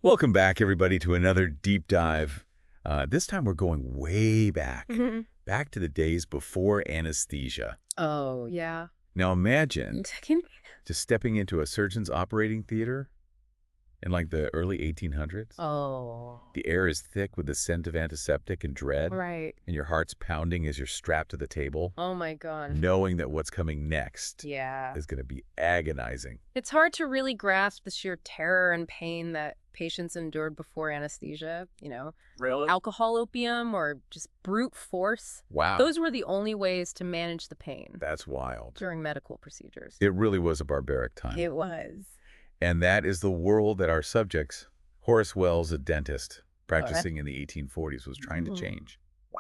Welcome back, everybody, to another deep dive. This time we're going way back, back to the days before anesthesia. Oh, yeah. Now imagine Can- just stepping into a surgeon's operating theater in like the early 1800s. Oh, The air is thick with the scent of antiseptic and dread, right. and your heart's pounding as you're strapped to the table, Oh, my God. knowing that what's coming next Yeah. is going to be agonizing. It's hard to really grasp the sheer terror and pain that patients endured before anesthesia, Really? alcohol, opium, or just brute force. Wow. Those were the only ways to manage the pain That's wild. during medical procedures. It really was a barbaric time. It was. And that is the world that our subjects, Horace Wells, a dentist practicing in the 1840s, was trying to change. Wow.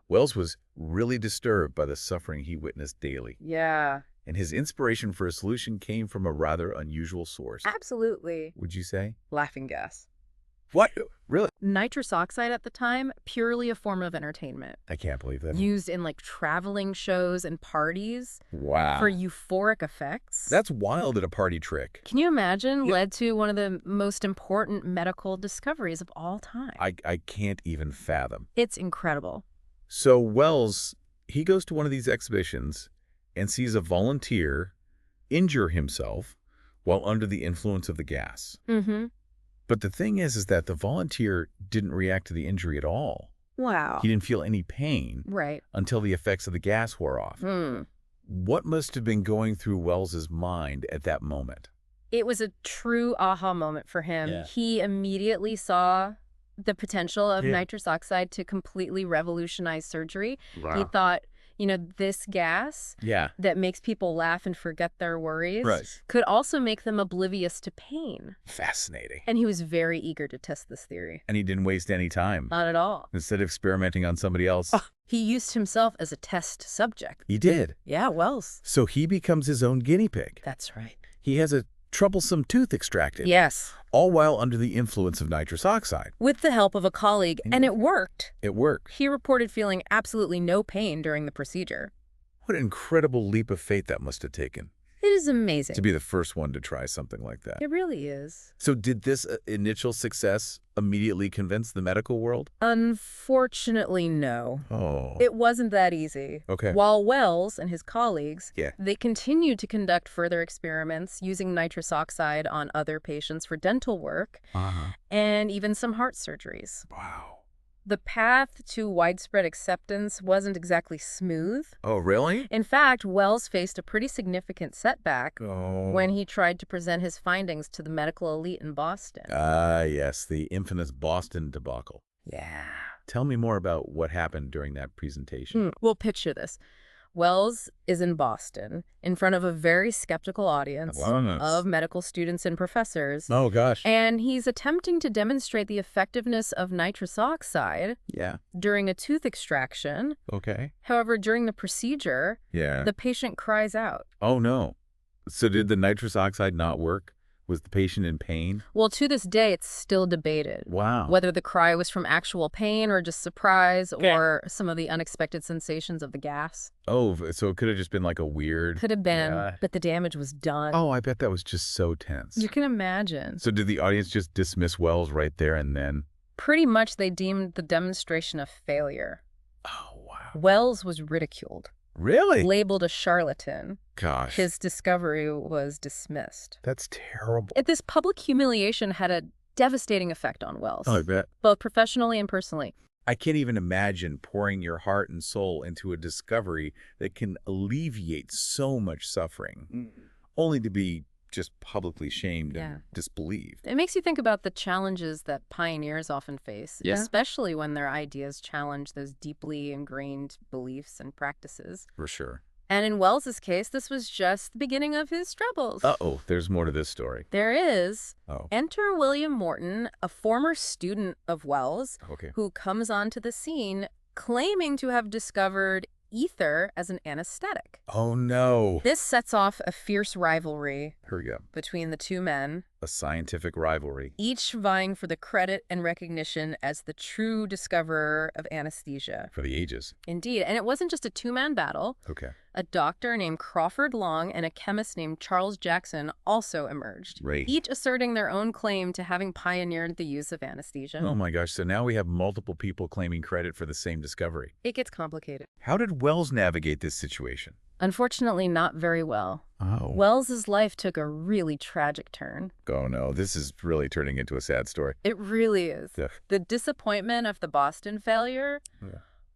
Wells was really disturbed by the suffering he witnessed daily, Yeah, and his inspiration for a solution came from a rather unusual source. absolutely. Would you say? Laughing gas. What? Really? Nitrous oxide at the time, purely a form of entertainment. I can't believe that. Used in like traveling shows and parties Wow. for euphoric effects. That's wild at a party trick. Can you imagine? Yeah. Led to one of the most important medical discoveries of all time. I can't even fathom. It's incredible. So Wells, he goes to one of these exhibitions and sees a volunteer injure himself while under the influence of the gas. Mm-hmm. But the thing is that the volunteer didn't react to the injury at all. Wow. He didn't feel any pain Right. until the effects of the gas wore off. What must have been going through Wells's mind at that moment? It was a true aha moment for him. Yeah. He immediately saw the potential of Yeah. nitrous oxide to completely revolutionize surgery. Wow. He thought, this gas Yeah. that makes people laugh and forget their worries Right. could also make them oblivious to pain. Fascinating. And he was very eager to test this theory. And he didn't waste any time. Not at all. Instead of experimenting on somebody else, He used himself as a test subject. he did. Yeah, Wells. So he becomes his own guinea pig. That's right. He has a troublesome tooth extracted, Yes. all while under the influence of nitrous oxide. With the help of a colleague, and it worked. It worked. He reported feeling absolutely no pain during the procedure. What an incredible leap of faith that must have taken It is amazing. to be the first one to try something like that. It really is. So did this initial success immediately convince the medical world? Unfortunately, no. Oh. It wasn't that easy. Okay. While Wells and his colleagues, Yeah. they continued to conduct further experiments using nitrous oxide on other patients for dental work Uh-huh. and even some heart surgeries. Wow. The path to widespread acceptance wasn't exactly smooth. Oh, really? In fact, Wells faced a pretty significant setback Oh. when he tried to present his findings to the medical elite in Boston. Ah, yes, the infamous Boston debacle. Yeah. Tell me more about what happened during that presentation. Well, picture this. Wells is in Boston in front of a very skeptical audience of medical students and professors. Oh, gosh. And he's attempting to demonstrate the effectiveness of nitrous oxide Yeah. during a tooth extraction. Okay. However, during the procedure, Yeah. the patient cries out. Oh, no. So did the nitrous oxide not work? Was the patient in pain? Well, to this day, it's still debated Wow. whether the cry was from actual pain or just surprise or some of the unexpected sensations of the gas. Oh, so it could have just been like a weird... Could have been, Yeah. but the damage was done. Oh, I bet that was just so tense. You can imagine. So did the audience just dismiss Wells right there and then? Pretty much they deemed the demonstration a failure. Oh, wow. Wells was ridiculed, Really? labeled a charlatan. Gosh. His discovery was dismissed. That's terrible. This public humiliation had a devastating effect on Wells, Oh, I bet. both professionally and personally. I can't even imagine pouring your heart and soul into a discovery that can alleviate so much suffering, only to be just publicly shamed and disbelieved. It makes you think about the challenges that pioneers often face, Yeah. especially when their ideas challenge those deeply ingrained beliefs and practices. For sure. And in Wells's case, this was just the beginning of his troubles. Uh-oh, there's more to this story. There is. Oh, Enter William Morton, a former student of Wells, okay. who comes onto the scene claiming to have discovered ether as an anesthetic. Oh, no. This sets off a fierce rivalry Here we go. between the two men. A scientific rivalry. Each vying for the credit and recognition as the true discoverer of anesthesia. For the ages. Indeed. And it wasn't just a two-man battle. Okay. A doctor named Crawford Long and a chemist named Charles Jackson also emerged, Right. each asserting their own claim to having pioneered the use of anesthesia. Oh my gosh, so now we have multiple people claiming credit for the same discovery. It gets complicated. How did Wells navigate this situation? Unfortunately, not very well. Oh. Wells's life took a really tragic turn. Oh no, this is really turning into a sad story. It really is. Yeah. The disappointment of the Boston failure,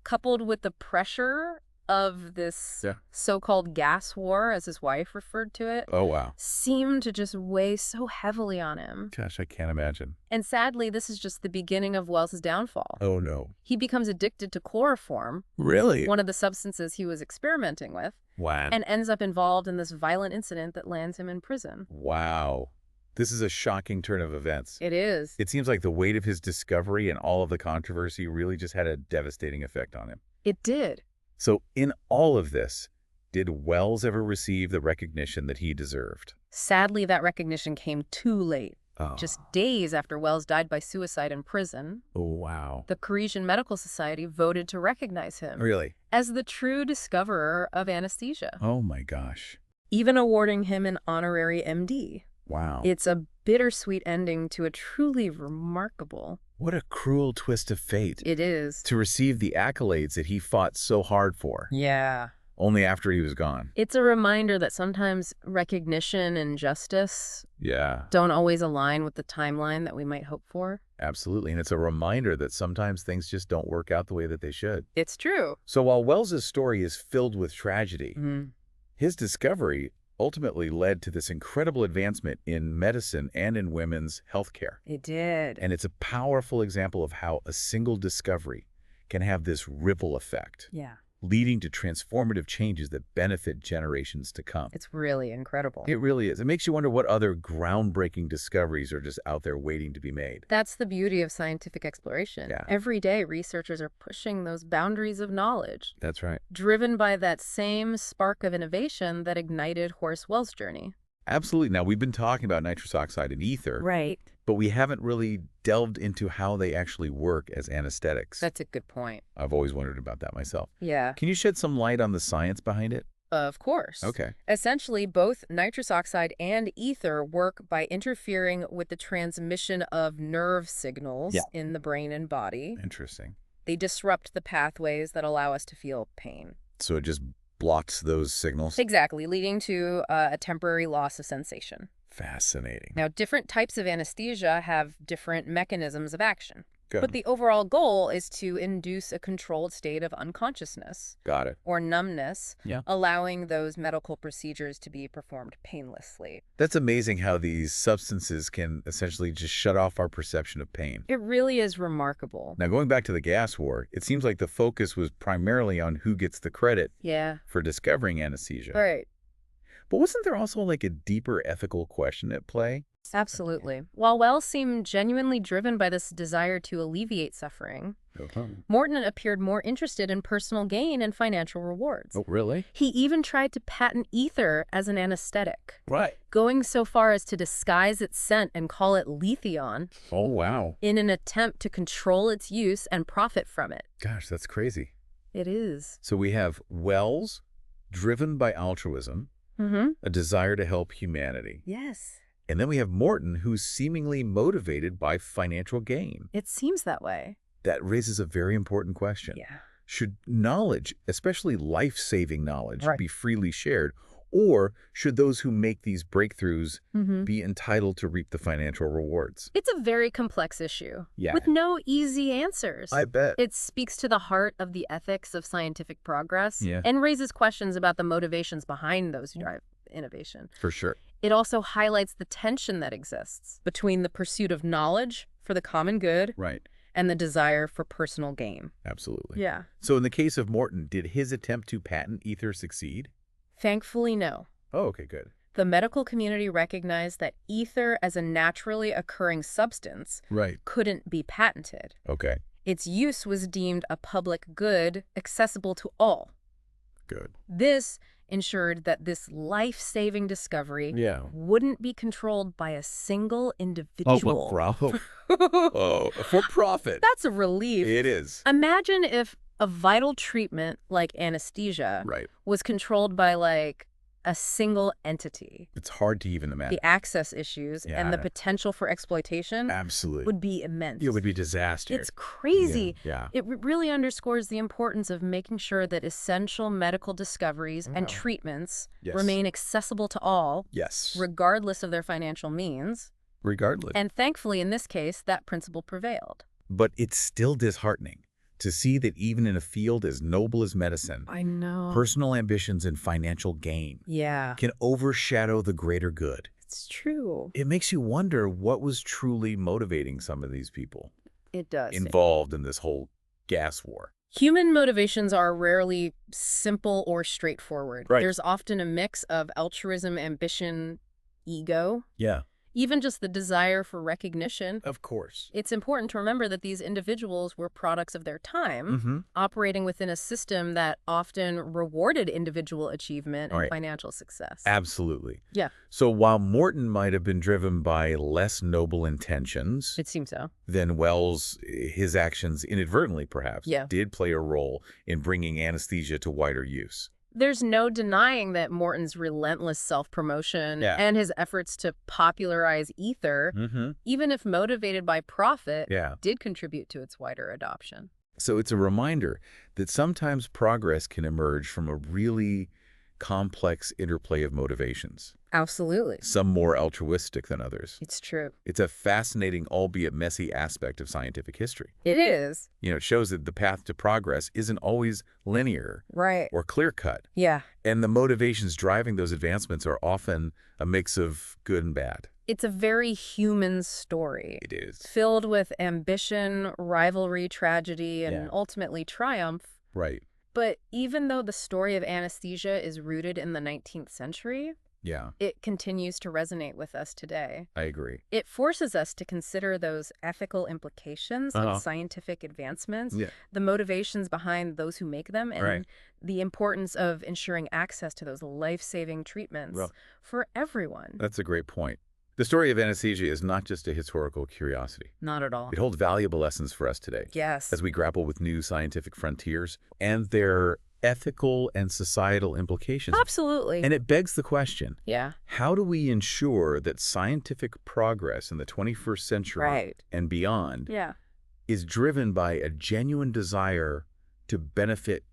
coupled with the pressure of this so-called gas war, as his wife referred to it, Oh wow. seemed to just weigh so heavily on him. Gosh, I can't imagine. And sadly, this is just the beginning of Wells's downfall. Oh no. He becomes addicted to chloroform, Really? one of the substances he was experimenting with, Wow. and ends up involved in this violent incident that lands him in prison. Wow. This is a shocking turn of events. It is. It seems like the weight of his discovery and all of the controversy really just had a devastating effect on him. It did. So in all of this, did Wells ever receive the recognition that he deserved? Sadly, that recognition came too late. Oh. Just days after Wells died by suicide in prison, Oh, wow. the Parisian Medical Society voted to recognize him Really? as the true discoverer of anesthesia, Oh my gosh. even awarding him an honorary MD. Wow. It's a bittersweet ending to a truly remarkable. What a cruel twist of fate. It is. To receive the accolades that he fought so hard for, Yeah. only after he was gone. It's a reminder that sometimes recognition and justice Yeah, don't always align with the timeline that we might hope for. absolutely. And it's a reminder that sometimes things just don't work out the way that they should. It's true. So while Wells's story is filled with tragedy, his discovery ultimately led to this incredible advancement in medicine and in women's health care. It did. And it's a powerful example of how a single discovery can have this ripple effect, Yeah. leading to transformative changes that benefit generations to come. It's really incredible. It really is. It makes you wonder what other groundbreaking discoveries are just out there waiting to be made. That's the beauty of scientific exploration. Yeah. Every day, researchers are pushing those boundaries of knowledge, That's right. driven by that same spark of innovation that ignited Horace Wells' journey. Absolutely. Now, we've been talking about nitrous oxide and ether, Right. but we haven't really delved into how they actually work as anesthetics. That's a good point. I've always wondered about that myself. Yeah. Can you shed some light on the science behind it? Of course. Okay. Essentially, both nitrous oxide and ether work by interfering with the transmission of nerve signals in the brain and body. Interesting. They disrupt the pathways that allow us to feel pain. So it just blocks those signals? Exactly, leading to a temporary loss of sensation. Fascinating. Now, different types of anesthesia have different mechanisms of action. Good. But the overall goal is to induce a controlled state of unconsciousness Got it. or numbness, Yeah. allowing those medical procedures to be performed painlessly. That's amazing how these substances can essentially just shut off our perception of pain. It really is remarkable. Now, going back to the gas war, it seems like the focus was primarily on who gets the credit Yeah. for discovering anesthesia. Right. But wasn't there also like a deeper ethical question at play? Absolutely. While Wells seemed genuinely driven by this desire to alleviate suffering, Morton appeared more interested in personal gain and financial rewards. Oh, really? He even tried to patent ether as an anesthetic, Right. going so far as to disguise its scent and call it Letheon Oh, wow. in an attempt to control its use and profit from it. Gosh, that's crazy. It is. So we have Wells, driven by altruism, a desire to help humanity. Yes. And then we have Morton, who's seemingly motivated by financial gain. It seems that way. That raises a very important question. Yeah. Should knowledge, especially life-saving knowledge, Right. be freely shared? Or should those who make these breakthroughs be entitled to reap the financial rewards? It's a very complex issue Yeah. with no easy answers. I bet. It speaks to the heart of the ethics of scientific progress Yeah. and raises questions about the motivations behind those who drive innovation. For sure. It also highlights the tension that exists between the pursuit of knowledge for the common good Right. and the desire for personal gain. Absolutely. Yeah. So in the case of Morton, did his attempt to patent ether succeed? Thankfully, no. Oh, okay, good. The medical community recognized that ether as a naturally occurring substance Right. couldn't be patented. Okay. Its use was deemed a public good accessible to all. Good. This ensured that this life-saving discovery Yeah. wouldn't be controlled by a single Oh, individual. bravo. Oh, for profit. That's a relief. It is. Imagine if a vital treatment like anesthesia Right. was controlled by, like, a single entity. It's hard to even imagine. The access issues Yeah, and the potential for exploitation absolutely would be immense. It would be disaster. It's crazy. Yeah. It really underscores the importance of making sure that essential medical discoveries and Wow. treatments Yes. remain accessible to all, Yes. regardless of their financial means. Regardless. And thankfully, in this case, that principle prevailed. But it's still disheartening to see that even in a field as noble as medicine, I know. personal ambitions and financial gain Yeah, can overshadow the greater good. it's true. It makes you wonder what was truly motivating some of these people It does. involved in this whole gas war. Human motivations are rarely simple or straightforward. Right. There's often a mix of altruism, ambition, ego, Yeah, even just the desire for recognition. of course. It's important to remember that these individuals were products of their time, Mm-hmm. operating within a system that often rewarded individual achievement and Right. financial success. Absolutely. Yeah. So while Morton might have been driven by less noble intentions, It seems so. then Wells, his actions inadvertently perhaps, Yeah. did play a role in bringing anesthesia to wider use. There's no denying that Morton's relentless self-promotion Yeah. and his efforts to popularize ether, Mm-hmm. even if motivated by profit, Yeah. did contribute to its wider adoption. So it's a reminder that sometimes progress can emerge from a really complex interplay of motivations, Absolutely. some more altruistic than others. It's true. It's a fascinating, albeit messy aspect of scientific history. It is. It shows that the path to progress isn't always linear Right. or clear-cut, Yeah. and the motivations driving those advancements are often a mix of good and bad. It's a very human story. It is. Filled with ambition, rivalry, tragedy, and Yeah. ultimately triumph. Right. But even though the story of anesthesia is rooted in the 19th century, Yeah, it continues to resonate with us today. I agree. It forces us to consider those ethical implications Uh-huh. of scientific advancements, Yeah. the motivations behind those who make them, and Right. the importance of ensuring access to those life-saving treatments Well, for everyone. that's a great point. The story of anesthesia is not just a historical curiosity. Not at all. It holds valuable lessons for us today Yes. as we grapple with new scientific frontiers and their ethical and societal implications. Absolutely. And it begs the question, Yeah. how do we ensure that scientific progress in the 21st century Right. and beyond Yeah. is driven by a genuine desire to benefit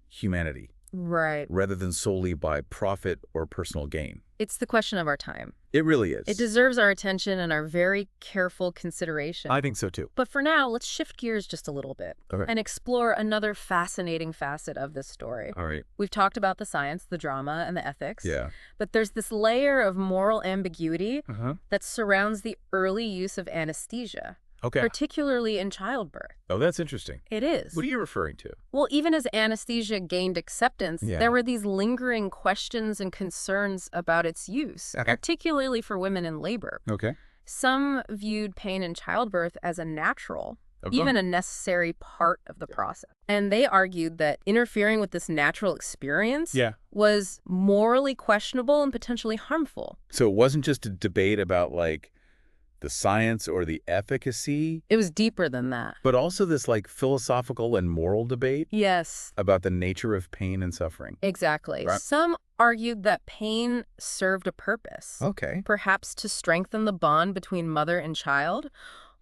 humanity Right. rather than solely by profit or personal gain? It's the question of our time. It really is. It deserves our attention and our very careful consideration. I think so too. But for now, let's shift gears just a little bit Okay. and explore another fascinating facet of this story. All right. We've talked about the science, the drama, and the ethics. Yeah. But there's this layer of moral ambiguity Uh-huh. that surrounds the early use of anesthesia, Okay. particularly in childbirth. Oh, that's interesting. It is. What are you referring to? Well, even as anesthesia gained acceptance, Yeah. there were these lingering questions and concerns about its use, Okay. particularly for women in labor. Okay. Some viewed pain in childbirth as a natural, even a necessary part of the process. And they argued that interfering with this natural experience Yeah. was morally questionable and potentially harmful. So it wasn't just a debate about like the science or the efficacy, It was deeper than that. but also this like philosophical and moral debate Yes, about the nature of pain and suffering. exactly. Right. Some argued that pain served a purpose. Okay. Perhaps to strengthen the bond between mother and child,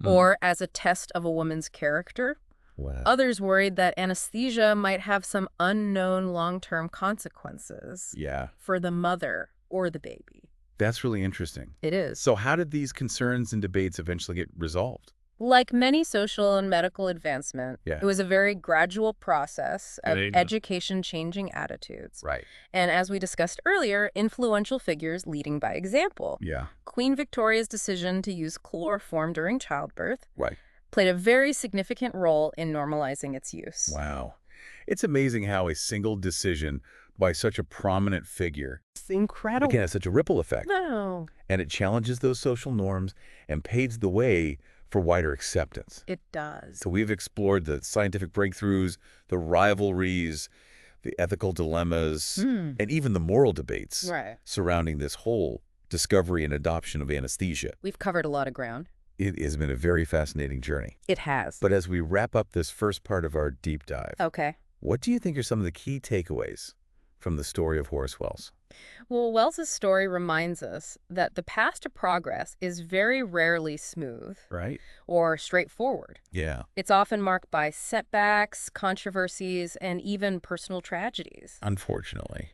Mm. or as a test of a woman's character. Wow. Others worried that anesthesia might have some unknown long-term consequences Yeah. for the mother or the baby. That's really interesting. It is. So how did these concerns and debates eventually get resolved? Like many social and medical advancement, Yeah. it was a very gradual process of Right. education changing attitudes. Right. And as we discussed earlier, influential figures leading by example. Yeah. Queen Victoria's decision to use chloroform during childbirth Right. played a very significant role in normalizing its use. Wow. It's amazing how a single decision by such a prominent figure It's incredible. can have such a ripple effect. No, And it challenges those social norms and paves the way for wider acceptance. it does. So we've explored the scientific breakthroughs, the rivalries, the ethical dilemmas, and even the moral debates surrounding this whole discovery and adoption of anesthesia. We've covered a lot of ground. It has been a very fascinating journey. It has. But as we wrap up this first part of our deep dive, what do you think are some of the key takeaways from the story of Horace Wells? Well, Wells's story reminds us that the path to progress is very rarely smooth, or straightforward. Yeah. It's often marked by setbacks, controversies, and even personal tragedies. Unfortunately.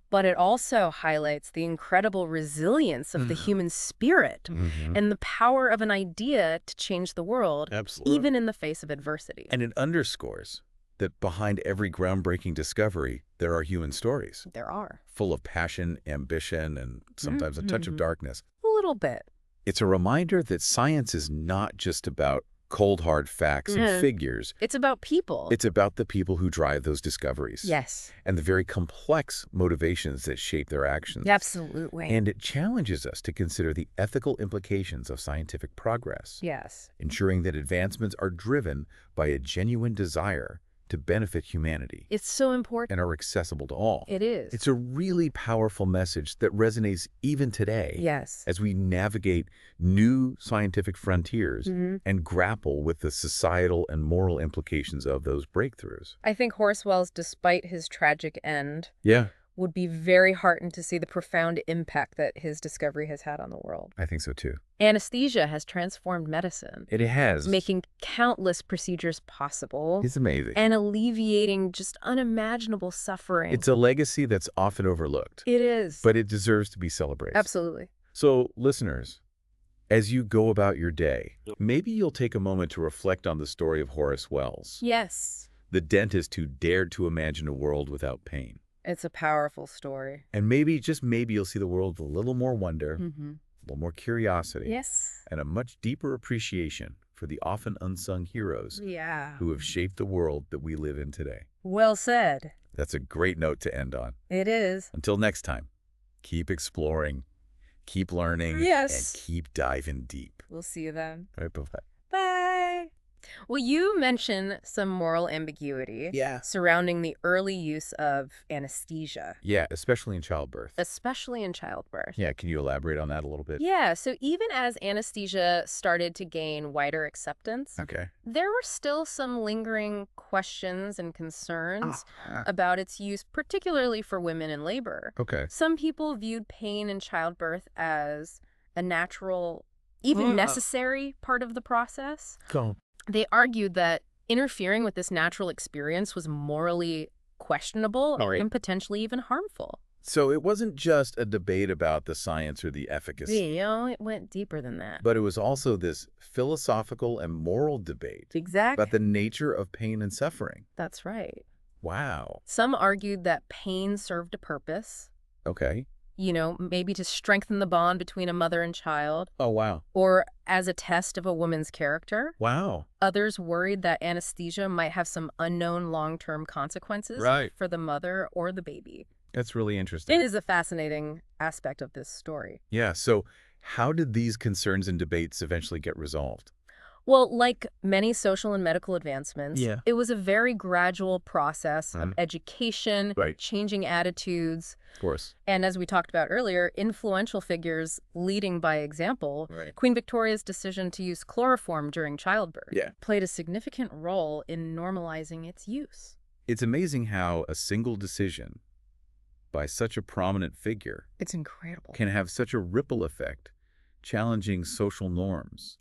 But it also highlights the incredible resilience of the human spirit and the power of an idea to change the world, even in the face of adversity. And it underscores that behind every groundbreaking discovery, there are human stories. There are. Full of passion, ambition, and sometimes a touch of darkness. A little bit. It's a reminder that science is not just about cold, hard facts and figures. It's about people. It's about the people who drive those discoveries. Yes. And the very complex motivations that shape their actions. Absolutely. And it challenges us to consider the ethical implications of scientific progress. Yes. Ensuring that advancements are driven by a genuine desire to benefit humanity. It's so important. And are accessible to all. It is. It's a really powerful message that resonates even today. Yes. As we navigate new scientific frontiers and grapple with the societal and moral implications of those breakthroughs. I think Horace Wells, despite his tragic end, Yeah. would be very heartened to see the profound impact that his discovery has had on the world. I think so too. Anesthesia has transformed medicine. It has. Making countless procedures possible. It's amazing. And alleviating just unimaginable suffering. It's a legacy that's often overlooked. It is. But it deserves to be celebrated. Absolutely. So, listeners, as you go about your day, maybe you'll take a moment to reflect on the story of Horace Wells. Yes. The dentist who dared to imagine a world without pain. It's a powerful story. And maybe, just maybe, you'll see the world with a little more wonder, a little more curiosity, and a much deeper appreciation for the often unsung heroes who have shaped the world that we live in today. Well said. That's a great note to end on. It is. Until next time, keep exploring, keep learning, and keep diving deep. We'll see you then. All right, bye-bye. Bye. Well, you mentioned some moral ambiguity surrounding the early use of anesthesia. Yeah, especially in childbirth. Especially in childbirth. Yeah, can you elaborate on that a little bit? Yeah, so even as anesthesia started to gain wider acceptance, there were still some lingering questions and concerns about its use, particularly for women in labor. Some people viewed pain in childbirth as a natural, even necessary part of the process. They argued that interfering with this natural experience was morally questionable and potentially even harmful. So it wasn't just a debate about the science or the efficacy. You know, it went deeper than that. But it was also this philosophical and moral debate about the nature of pain and suffering. That's right. Wow. Some argued that pain served a purpose. You know, maybe to strengthen the bond between a mother and child. Oh, wow. Or as a test of a woman's character. Wow. Others worried that anesthesia might have some unknown long-term consequences for the mother or the baby. That's really interesting. It is a fascinating aspect of this story. Yeah, so how did these concerns and debates eventually get resolved? Well, like many social and medical advancements, it was a very gradual process of education, changing attitudes. Of course. And as we talked about earlier, influential figures leading by example. Queen Victoria's decision to use chloroform during childbirth played a significant role in normalizing its use. It's amazing how a single decision by such a prominent figure can have such a ripple effect, challenging social norms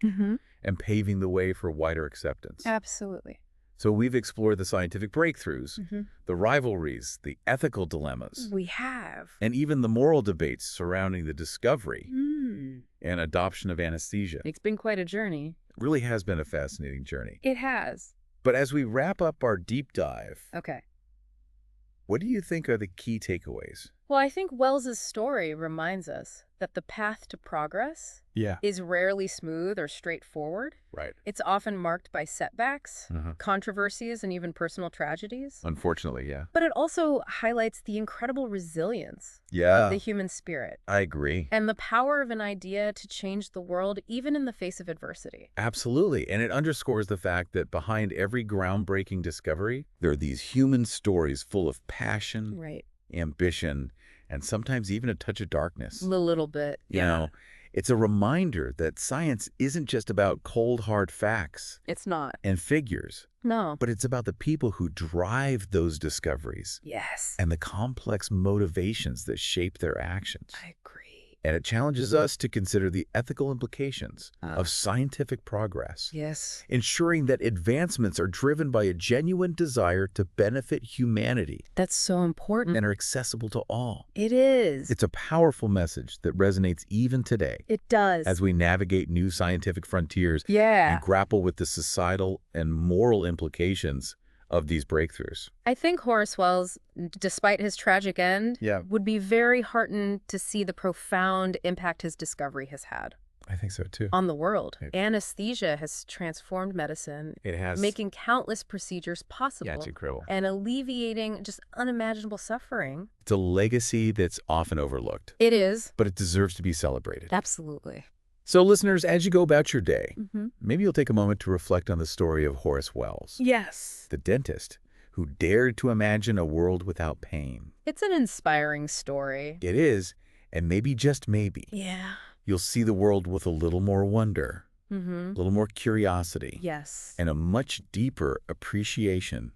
and paving the way for wider acceptance. Absolutely. So we've explored the scientific breakthroughs, the rivalries, the ethical dilemmas. We have. And even the moral debates surrounding the discovery and adoption of anesthesia. It's been quite a journey. It really has been a fascinating journey. It has. But as we wrap up our deep dive, Okay. what do you think are the key takeaways? Well, I think Wells's story reminds us that the path to progress is rarely smooth or straightforward. Right. It's often marked by setbacks, controversies, and even personal tragedies. Unfortunately, yeah. But it also highlights the incredible resilience Yeah. of the human spirit. I agree. And the power of an idea to change the world, even in the face of adversity. Absolutely. And it underscores the fact that behind every groundbreaking discovery, there are these human stories full of passion, ambition, and sometimes even a touch of darkness. A little bit, You know, it's a reminder that science isn't just about cold, hard facts. It's not. And figures. No. But it's about the people who drive those discoveries. Yes. And the complex motivations that shape their actions. I agree. And it challenges us to consider the ethical implications of scientific progress. Yes. Ensuring that advancements are driven by a genuine desire to benefit humanity. That's so important. And are accessible to all. It is. It's a powerful message that resonates even today. It does. As we navigate new scientific frontiers and grapple with the societal and moral implications of these breakthroughs. I think Horace Wells, despite his tragic end, would be very heartened to see the profound impact his discovery has had. I think so too. On the world. Anesthesia has transformed medicine. It has. Making countless procedures possible. Yeah, it's incredible. And alleviating just unimaginable suffering. It's a legacy that's often overlooked. It is. But it deserves to be celebrated. Absolutely. So listeners, as you go about your day, maybe you'll take a moment to reflect on the story of Horace Wells. Yes. The dentist who dared to imagine a world without pain. It's an inspiring story. It is, and maybe, just maybe, you'll see the world with a little more wonder, a little more curiosity, and a much deeper appreciation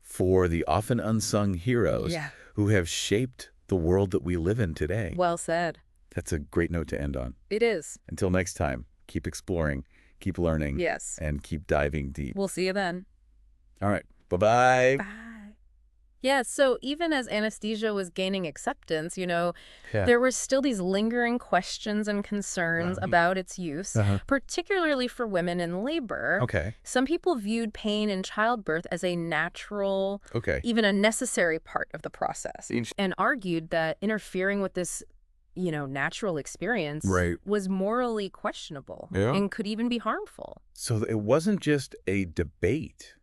for the often unsung heroes who have shaped the world that we live in today. Well said. That's a great note to end on. It is. Until next time, keep exploring, keep learning, and keep diving deep. We'll see you then. All right. Bye-bye. Bye. Yeah, so even as anesthesia was gaining acceptance, there were still these lingering questions and concerns about its use, particularly for women in labor. Some people viewed pain in childbirth as a natural, even a necessary part of the process, and argued that interfering with this natural experience was morally questionable and could even be harmful. So it wasn't just a debate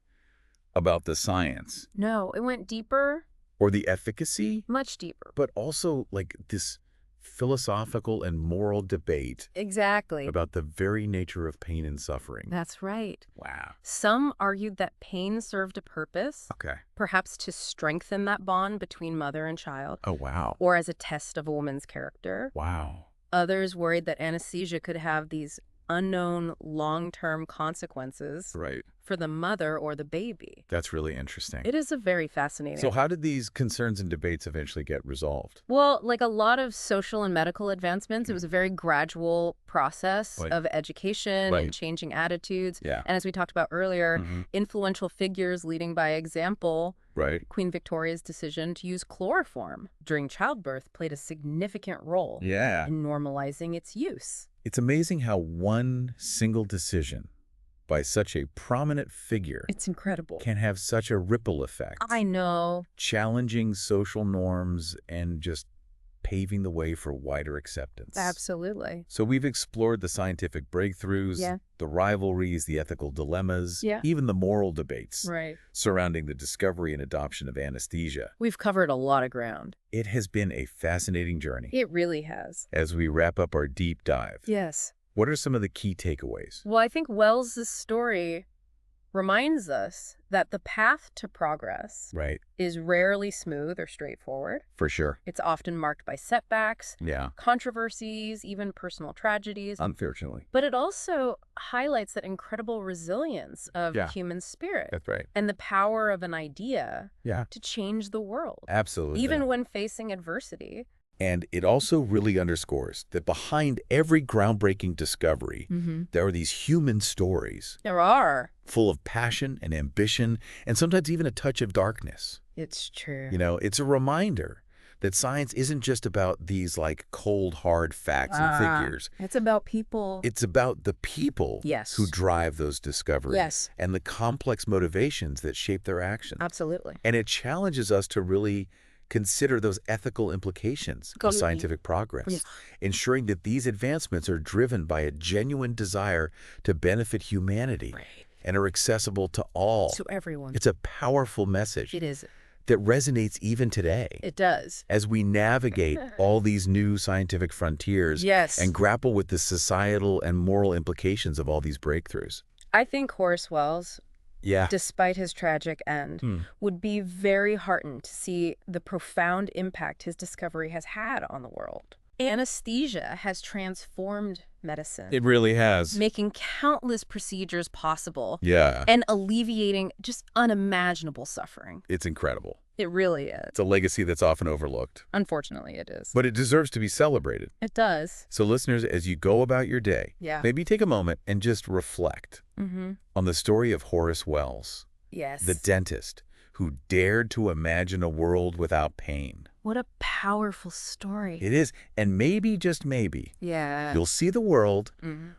about the science. No, it went deeper. Or the efficacy. Much deeper. But also like this philosophical and moral debate. Exactly. About the very nature of pain and suffering. That's right. Wow. Some argued that pain served a purpose. Perhaps to strengthen that bond between mother and child. Oh, wow. Or as a test of a woman's character. Wow. Others worried that anesthesia could have these unknown long-term consequences for the mother or the baby. That's really interesting. It is a very fascinating. So how did these concerns and debates eventually get resolved? Well, like a lot of social and medical advancements, it was a very gradual process of education and changing attitudes. And as we talked about earlier, influential figures leading by example. Queen Victoria's decision to use chloroform during childbirth played a significant role in normalizing its use. It's amazing how one single decision by such a prominent figure can have such a ripple effect. I know. Challenging social norms and just paving the way for wider acceptance. Absolutely. So we've explored the scientific breakthroughs, the rivalries, the ethical dilemmas, even the moral debates surrounding the discovery and adoption of anesthesia. We've covered a lot of ground. It has been a fascinating journey. It really has. As we wrap up our deep dive, what are some of the key takeaways? Well, I think Wells's story reminds us that the path to progress is rarely smooth or straightforward. For sure. It's often marked by setbacks, controversies, even personal tragedies. Unfortunately. But it also highlights that incredible resilience of human spirit. That's right. And the power of an idea to change the world. Absolutely. Even when facing adversity. And it also really underscores that behind every groundbreaking discovery, there are these human stories. There are. Full of passion and ambition, and sometimes even a touch of darkness. It's true. It's a reminder that science isn't just about these like cold, hard facts and figures. It's about people. It's about the people who drive those discoveries. And the complex motivations that shape their actions. Absolutely. And it challenges us to really consider those ethical implications of scientific progress, Yes. ensuring that these advancements are driven by a genuine desire to benefit humanity and are accessible to all. To everyone. It's a powerful message. It is. That resonates even today. It does. As we navigate all these new scientific frontiers and grapple with the societal and moral implications of all these breakthroughs. I think Horace Wells, despite his tragic end, would be very heartened to see the profound impact his discovery has had on the world. Anesthesia has transformed medicine. It really has. Making countless procedures possible. Yeah. And alleviating just unimaginable suffering. It's incredible. It really is. It's a legacy that's often overlooked. Unfortunately, it is. But it deserves to be celebrated. It does. So listeners, as you go about your day, maybe take a moment and just reflect on the story of Horace Wells. Yes. The dentist who dared to imagine a world without pain. What a powerful story. It is. And maybe, just maybe, you'll see the world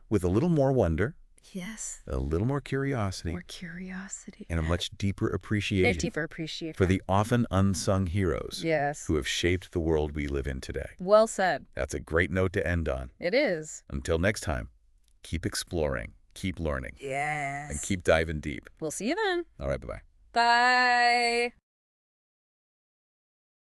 with a little more wonder. Yes. A little more curiosity. More curiosity. And a much deeper appreciation. Appreciation. For the often unsung heroes. Yes. Who have shaped the world we live in today. Well said. That's a great note to end on. It is. Until next time, keep exploring, keep learning. Yes. And keep diving deep. We'll see you then. All right, bye-bye. Bye.